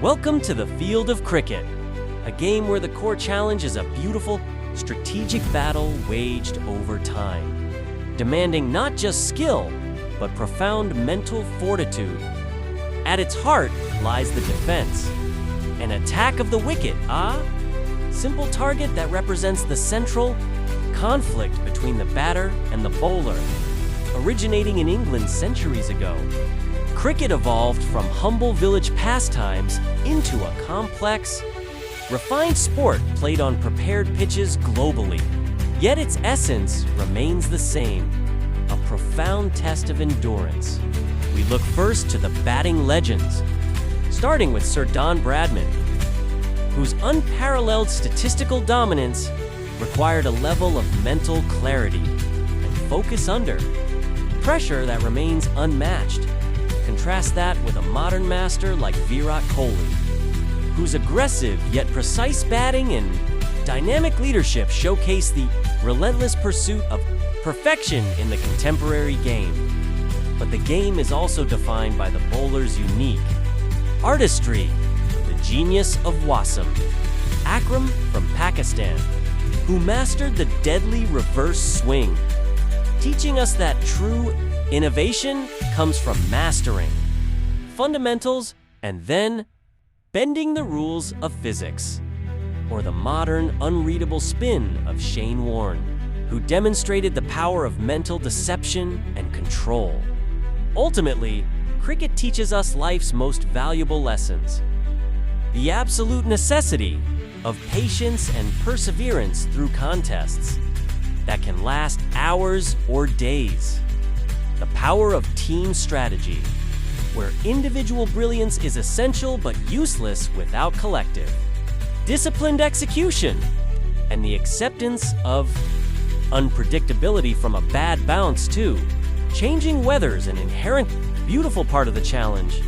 Welcome to the field of cricket, a game where the core challenge is a beautiful, strategic battle waged over time, demanding not just skill, but profound mental fortitude. At its heart lies the defense, an attack of the wicket, simple target that represents the central conflict between the batter and the bowler, originating in England centuries ago. Cricket evolved from humble village pastimes into a complex, refined sport played on prepared pitches globally. Yet its essence remains the same, a profound test of endurance. We look first to the batting legends, starting with Sir Don Bradman, whose unparalleled statistical dominance required a level of mental clarity and focus under pressure that remains unmatched. Contrast that with a modern master like Virat Kohli, whose aggressive yet precise batting and dynamic leadership showcase the relentless pursuit of perfection in the contemporary game. But the game is also defined by the bowler's unique artistry, the genius of Wasim Akram from Pakistan, who mastered the deadly reverse swing, teaching us that true innovation comes from mastering fundamentals and then bending the rules of physics. Or the modern, unreadable spin of Shane Warne, who demonstrated the power of mental deception and control. Ultimately, cricket teaches us life's most valuable lessons: the absolute necessity of patience and perseverance through contests that can last hours or days. The power of team strategy, where individual brilliance is essential but useless without collective. Disciplined execution, and the acceptance of unpredictability from a bad bounce too. Changing weather's an inherent, beautiful part of the challenge,